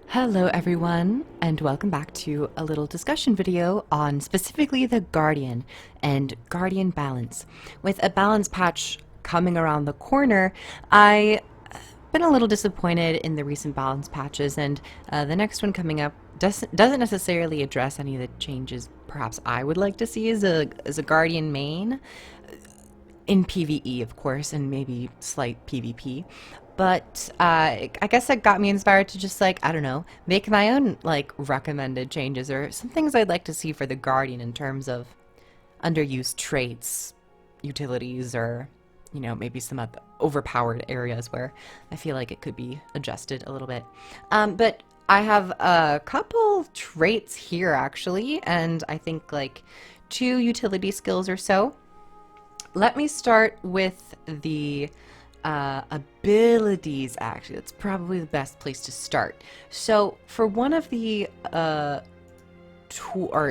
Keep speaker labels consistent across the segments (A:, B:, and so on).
A: Hello everyone, and welcome back to a little discussion video on specifically the Guardian and Guardian balance. With a balance patch coming around the corner, I've been a little disappointed in the recent balance patches, and the next one coming up doesn't necessarily address any of the changes perhaps I would like to see as a Guardian main. In PvE, of course, and maybe slight PvP. But I guess that got me inspired to just, like, I don't know, make my own, like, recommended changes or some things I'd like to see for the Guardian in terms of underused traits, utilities, or, you know, maybe some of the overpowered areas where I feel like it could be adjusted a little bit. But I have a couple traits here, actually, and I think, like, 2 utility skills or so. Let me start with the abilities, actually. That's probably the best place to start. So for one of the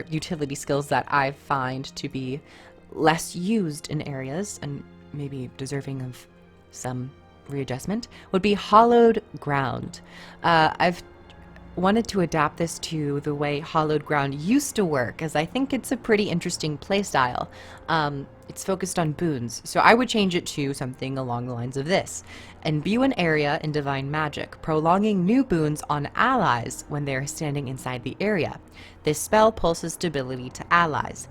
A: utility skills that I find to be less used in areas and maybe deserving of some readjustment would be hollowed ground. I've wanted to adapt this to the way hollowed ground used to work, as I think it's a pretty interesting playstyle. It's focused on boons, so I would change it to something along the lines of this. Imbue an area in divine magic, prolonging new boons on allies when they are standing inside the area. This spell pulses stability to allies.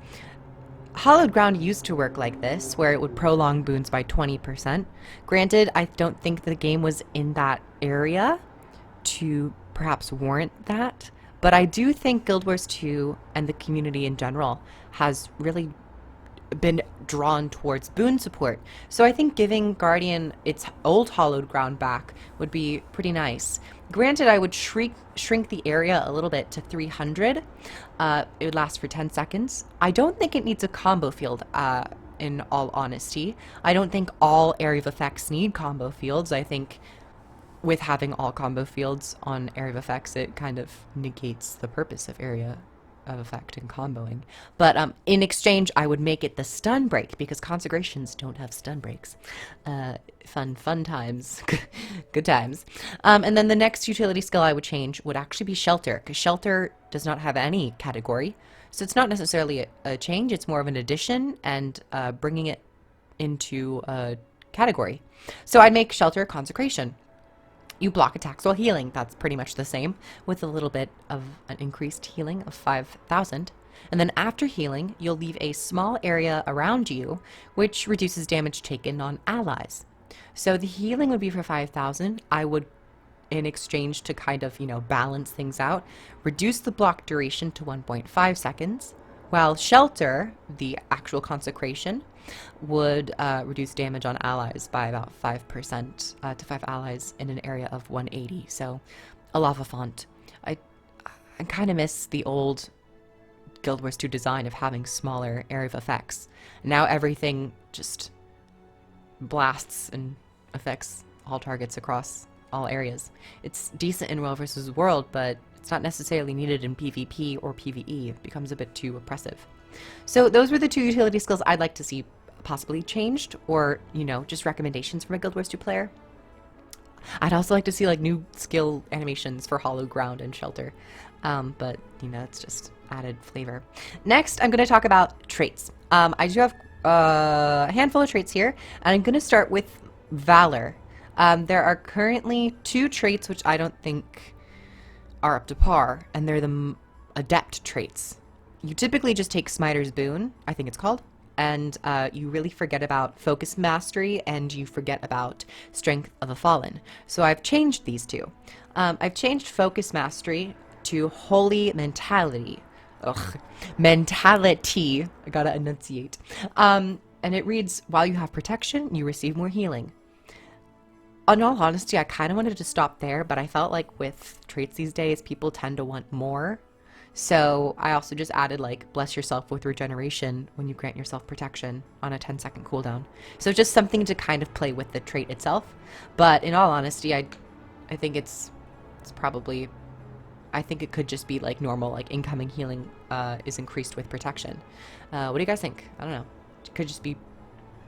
A: Hallowed Ground used to work like this, where it would prolong boons by 20%. Granted, I don't think the game was in that area to perhaps warrant that, but I do think Guild Wars 2 and the community in general has really been drawn towards boon support. So I think giving Guardian its old Hallowed Ground back would be pretty nice. Granted, I would shrink the area a little bit to 300. It would last for 10 seconds. I don't think it needs a combo field, in all honesty. I don't think all area of effects need combo fields. I think with having all combo fields on area of effects, it kind of negates the purpose of area of effect and comboing. But in exchange, I would make it the stun break, because consecrations don't have stun breaks. Fun times. Good times. And then the next utility skill I would change would actually be shelter, because shelter does not have any category. So it's not necessarily a change, it's more of an addition and bringing it into a category. So I'd make shelter consecration. You block attacks while healing. That's pretty much the same, with a little bit of an increased healing of 5,000. And then after healing, you'll leave a small area around you, which reduces damage taken on allies. So the healing would be for 5,000. I would, in exchange to kind of, you know, balance things out, reduce the block duration to 1.5 seconds, while shelter, the actual consecration, would reduce damage on allies by about 5% to 5 allies in an area of 180. So a lava font. I kind of miss the old Guild Wars 2 design of having smaller area of effects. Now everything just blasts and affects all targets across all areas. It's decent in World versus World, but it's not necessarily needed in PvP or PvE. It becomes a bit too oppressive. So those were the 2 utility skills I'd like to see possibly changed, or, you know, just recommendations from a Guild Wars 2 player. I'd also like to see, like, new skill animations for Hallowed Ground and Shelter. But, you know, it's just added flavor. Next, I'm going to talk about traits. I do have a handful of traits here, and I'm going to start with Valor. There are currently 2 traits which I don't think are up to par, and they're the Adept Traits. You typically just take Smiter's Boon, I think it's called, and you really forget about Focus Mastery, and you forget about Strength of a Fallen. So I've changed these 2. I've changed Focus Mastery to Holy Mentality. Mentality. I gotta enunciate. And it reads, while you have protection, you receive more healing. In all honesty, I kind of wanted to stop there, but I felt like with traits these days, people tend to want more. So I also just added, like, bless yourself with regeneration when you grant yourself protection on a 10-second cooldown. So just something to kind of play with the trait itself. But in all honesty, I think it's probably, I think it could just be like normal, like incoming healing is increased with protection. What do you guys think? I don't know. It could just be,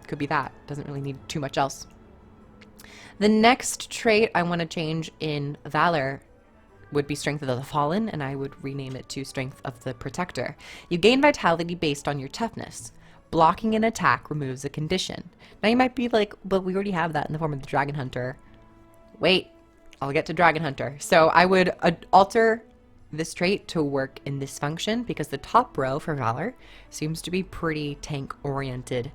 A: could be that. Doesn't really need too much else. The next trait I want to change in Valor would be Strength of the Fallen, and I would rename it to Strength of the Protector. You gain vitality based on your toughness. Blocking an attack removes a condition. Now you might be like, but we already have that in the form of the Dragon Hunter. Wait, I'll get to Dragon Hunter. So I would alter this trait to work in this function because the top row for Valor seems to be pretty tank oriented.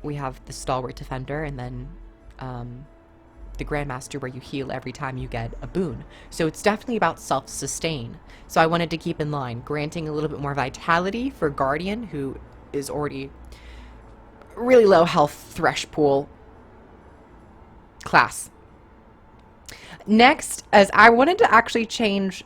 A: We have the Stalwart Defender and then the Grandmaster where you heal every time you get a boon. So it's definitely about self-sustain. So I wanted to keep in line, granting a little bit more vitality for Guardian, who is already really low health thresh pool class. Next, as I wanted to actually change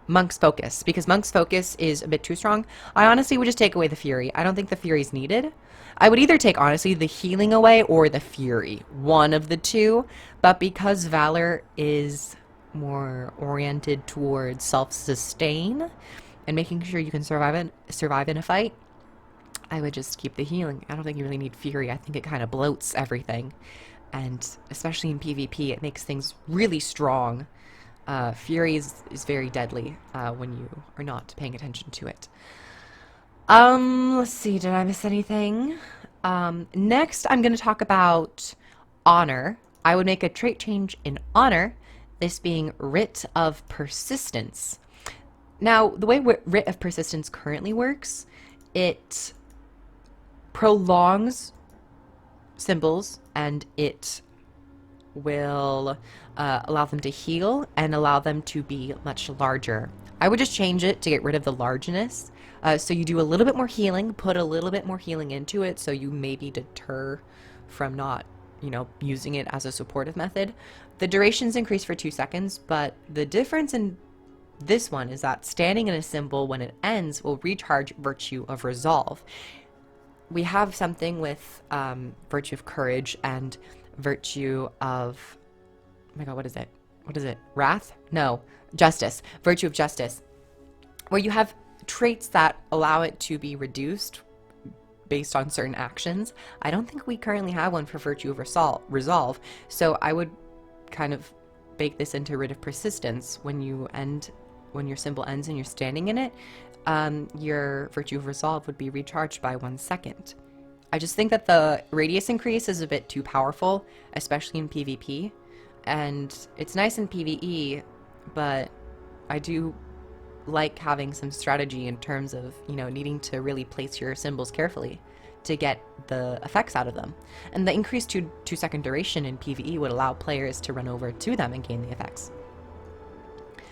A: Monk's Focus, because Monk's Focus is a bit too strong. I honestly would just take away the Fury. I don't think the Fury is needed. I would either take, honestly, the healing away or the Fury. One of the two. But because Valor is more oriented towards self-sustain and making sure you can survive in a fight, I would just keep the healing. I don't think you really need Fury. I think it kind of bloats everything. And especially in PvP, it makes things really strong. Fury is very deadly when you are not paying attention to it. Let's see, did I miss anything? Next, I'm going to talk about Honor. I would make a trait change in Honor, this being Writ of Persistence. Now, the way Writ of Persistence currently works, it prolongs symbols and it will allow them to heal and allow them to be much larger. I would just change it to get rid of the largeness. So you do a little bit more healing, put a little bit more healing into it so you maybe deter from not, using it as a supportive method. The duration's increased for 2 seconds, but the difference in this one is that standing in a symbol when it ends will recharge Virtue of Resolve. We have something with Virtue of Courage and Virtue of, oh my god, what is it? What is it? Wrath? No, Justice. Virtue of Justice. Where you have traits that allow it to be reduced based on certain actions. I don't think we currently have one for Virtue of Resolve, so I would kind of bake this into Writ of Persistence. When your symbol ends and you're standing in it, your Virtue of Resolve would be recharged by 1 second. I just think that the radius increase is a bit too powerful, especially in PvP, and it's nice in PvE, but I do like having some strategy in terms of, needing to really place your symbols carefully to get the effects out of them. And the increased 2 second duration in PvE would allow players to run over to them and gain the effects.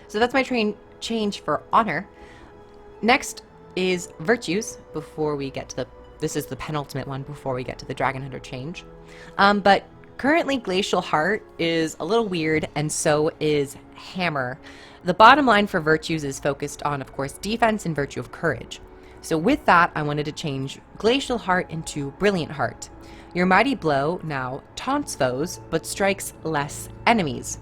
A: So that's my change for Honor. Next is Virtues, before we get to this is the penultimate one before we get to the Dragon Hunter change. But currently Glacial Heart is a little weird, and so is Hammer. The bottom line for Virtues is focused on, of course, defense and Virtue of Courage. So with that, I wanted to change Glacial Heart into Brilliant Heart. Your Mighty Blow now taunts foes, but strikes less enemies.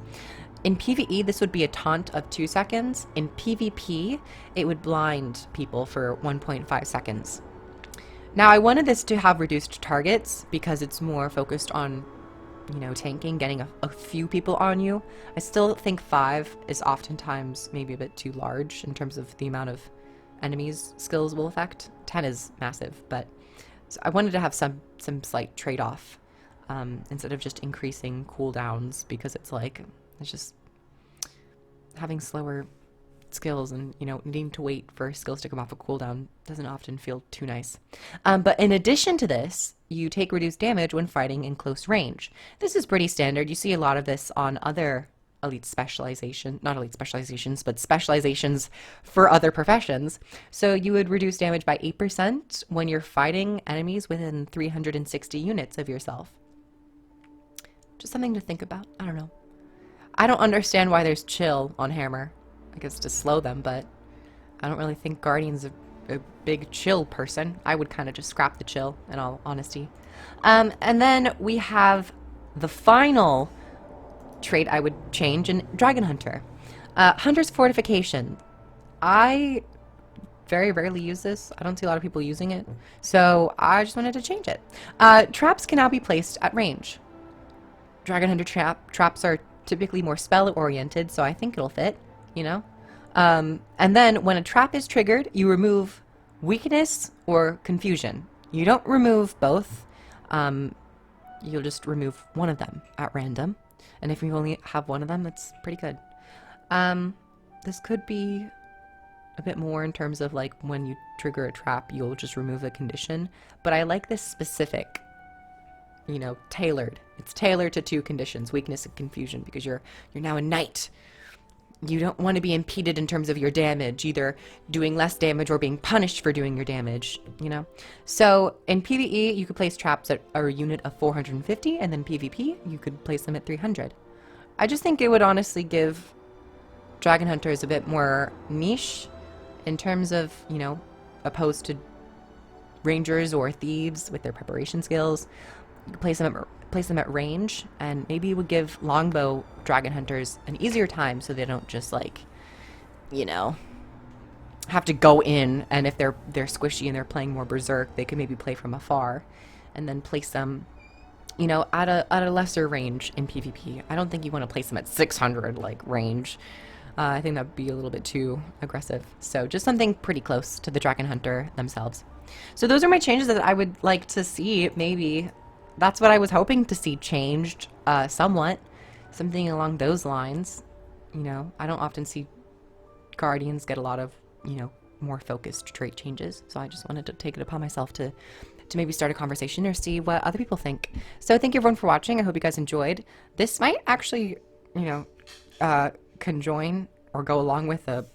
A: In PvE, this would be a taunt of 2 seconds. In PvP, it would blind people for 1.5 seconds. Now, I wanted this to have reduced targets because it's more focused on, tanking, getting a few people on you. I still think 5 is oftentimes maybe a bit too large in terms of the amount of enemies skills will affect. 10 is massive, but so I wanted to have some slight trade-off instead of just increasing cooldowns, because it's just having slower skills and, needing to wait for skills to come off a cooldown doesn't often feel too nice. But in addition to this, you take reduced damage when fighting in close range. This is pretty standard. You see a lot of this on other not elite specializations, but specializations for other professions. So you would reduce damage by 8% when you're fighting enemies within 360 units of yourself. Just something to think about. I don't know. I don't understand why there's chill on Hammer. I guess to slow them, but I don't really think Guardian's a big chill person. I would kind of just scrap the chill, in all honesty. And then we have the final trait I would change in Dragon Hunter. Hunter's Fortification. I very rarely use this. I don't see a lot of people using it, so I just wanted to change it. Traps can now be placed at range. Dragon Hunter traps are typically more spell oriented, so I think it'll fit, you know? And then when a trap is triggered, you remove weakness or confusion. You don't remove both. You'll just remove one of them at random. And if you only have one of them, that's pretty good. This could be a bit more in terms of like when you trigger a trap, you'll just remove the condition. But I like this specific, you know, tailored. It's tailored to 2 conditions, weakness and confusion, because you're now a knight. You don't want to be impeded in terms of your damage, either doing less damage or being punished for doing your damage, you know? So in PvE, you could place traps at a unit of 450, and then PvP, you could place them at 300. I just think it would honestly give Dragon Hunters a bit more niche in terms of, you know, opposed to rangers or thieves with their preparation skills. You could place them at range, and maybe it would give longbow dragon hunters an easier time, so they don't just, like, you know, have to go in, and if they're squishy and they're playing more berserk, they could maybe play from afar and then place them, you know, at a lesser range in PvP. I don't think you want to place them at 600 like range. I think that'd be a little bit too aggressive. So just something pretty close to the dragon hunter themselves. So those are my changes that I would like to see. Maybe that's what I was hoping to see changed somewhat. Something along those lines. You know, I don't often see guardians get a lot of, you know, more focused trait changes. So I just wanted to take it upon myself to maybe start a conversation or see what other people think. So thank you everyone for watching. I hope you guys enjoyed. This might actually, you know, conjoin or go along with a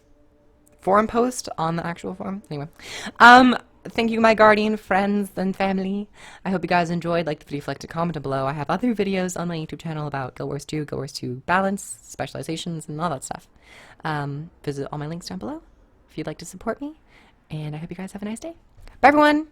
A: forum post on the actual forum. Anyway, thank you, my guardian friends and family. I hope you guys enjoyed. Like the video, like to comment below. I have other videos on my YouTube channel about Guild Wars 2, Guild Wars 2 balance, specializations, and all that stuff. Visit all my links down below if you'd like to support me. And I hope you guys have a nice day. Bye, everyone.